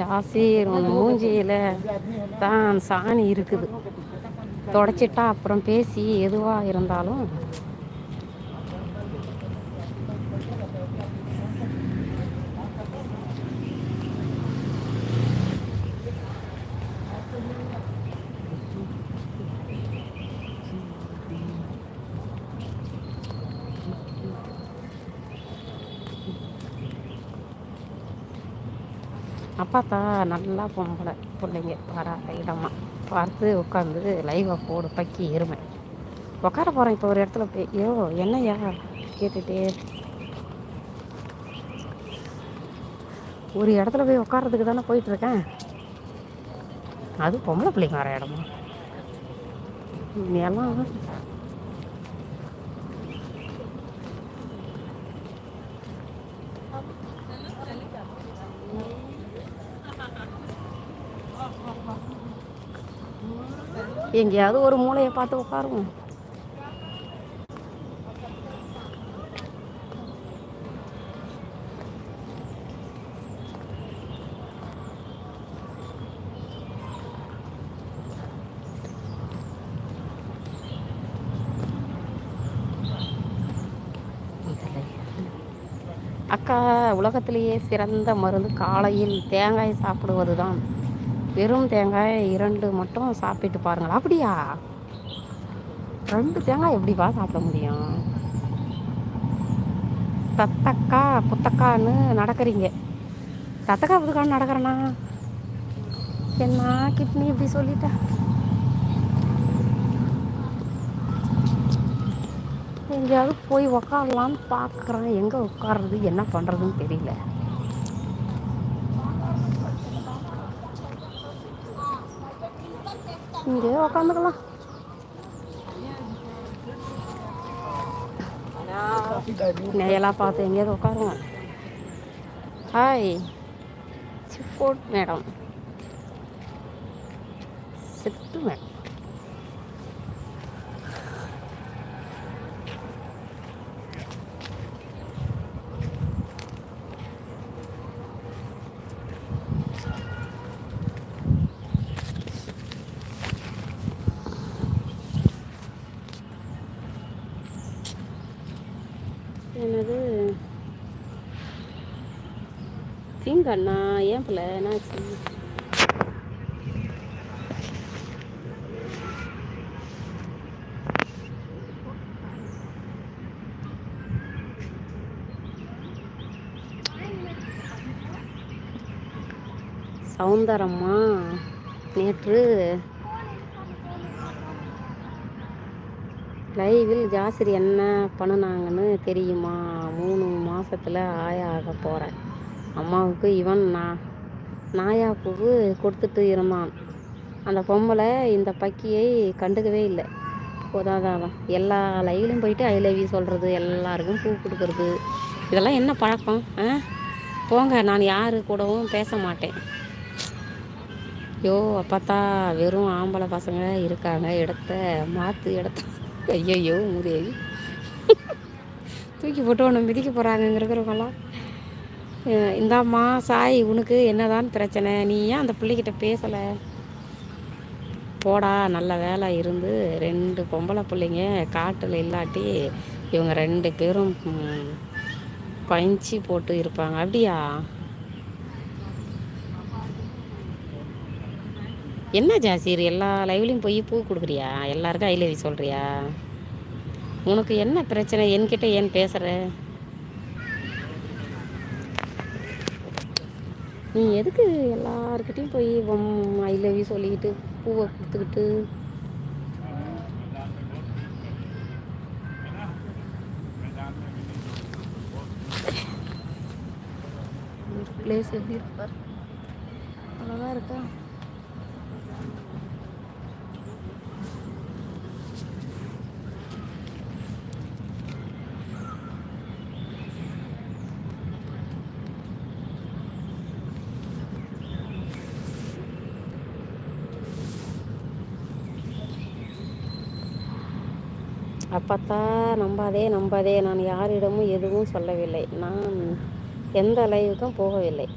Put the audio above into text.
ஜாஸ்தி மூஞ்சியில் தான் சாணி இருக்குது. தொடச்சிட்டா அப்புறம் பேசி எதுவாக இருந்தாலும் அப்பாத்தா நல்லா பொம்பளை பிள்ளைங்க வராத இடமா பார்த்து உட்காந்து லைவாக போடு பக்கி எருமை. உட்கார போகிறேன் இப்போ ஒரு இடத்துல போய். ஐயோ என்னையா கேட்டுட்டே ஒரு இடத்துல போய் உட்காரதுக்கு தானே போயிட்டுருக்கேன். அது பொம்பளை பிள்ளைங்க வர இடமா எல்லாம் எங்கேயாவது ஒரு மூளையை பார்த்து உட்காருவோம். அக்கா, உலகத்திலேயே சிறந்த மருந்து காலையில் தேங்காய் சாப்பிடுவது தான். வெறும் தேங்காய் 2 மட்டும் சாப்பிட்டு பாருங்களா. அப்படியா? 2 தேங்காய் எப்படிப்பா சாப்பிட முடியும்? தத்தக்கா புத்தக்கான்னு நடக்கிறீங்க. தத்தக்கா புத்தக்கான்னு நடக்கிறேண்ணா என்ன கிட்னி இப்படி சொல்லிட்டேன். எங்கேயாவது போய் உக்காரலான்னு பார்க்குறேன். எங்கே உட்கார்றது என்ன பண்ணுறதுன்னு தெரியல. இங்கே உக்காந்துக்கலாம். நெய்யெல்லாம் பார்த்து எங்கேயாவது உட்காருவோம். ஹாய் சிஃபோட் மேடம். சிட்டு மேடம். என்னது தீங்கண்ணா? ஏன் பிள்ளை என்னாச்சு? சௌந்தரம்மா நேற்று லைவில் ஜாசிரி என்ன பண்ணினாங்கன்னு தெரியுமா? 3 மாசத்துல ஆயா ஆக போகிறேன். அம்மாவுக்கு இவன் நாயாப்பூவு கொடுத்துட்டு இருந்தான். அந்த பொம்பளை இந்த பக்கியை கண்டுக்கவே இல்லை. போதாதான் எல்லா லைவ்லையும் போயிட்டு ஐ லவ் யூ சொல்கிறது, எல்லாருக்கும் பூ கொடுக்கறது, இதெல்லாம் என்ன பழக்கம்? போங்க, நான் யாரு கூடவும் பேச மாட்டேன். யோ அப்பத்தா வெறும் ஆம்பளை பசங்க இருக்காங்க. இடத்த ஐயோ முறியி தூக்கி போட்டு ஒன்று மிதிக்க போகிறாங்க இருக்கிறவங்களாம். இந்தாம்மா சாய், உனக்கு என்னதான் பிரச்சனை? நீ ஏன் அந்த பிள்ளைகிட்ட பேசலை? போடா, நல்ல வேலை இருந்து 2 பொம்பளை பிள்ளைங்க காட்டில் இல்லாட்டி இவங்க 2 பேரும் பஞ்சு போட்டு இருப்பாங்க. அப்படியா? என்ன ஜாசீர், எல்லா லைவ்லையும் போய் பூ கொடுக்குறியா? எல்லாருக்கும் ஐ லவ் யூ சொல்கிறியா? உனக்கு என்ன பிரச்சனை? என்கிட்ட ஏன் பேசுகிற? நீ எதுக்கு எல்லாருக்கிட்டையும் போய் ஐ லவ் யூ சொல்லிக்கிட்டு பூவை கொடுத்துக்கிட்டு? பிளேஸ் எப்படி இருப்பார்? அவ்வளோதான் இருக்கா? அப்பத்தா நம்பாதே, நான் யாரிடமும் எதுவும் சொல்லவில்லை. நான் எந்த லைவுக்கும் போகவில்லை.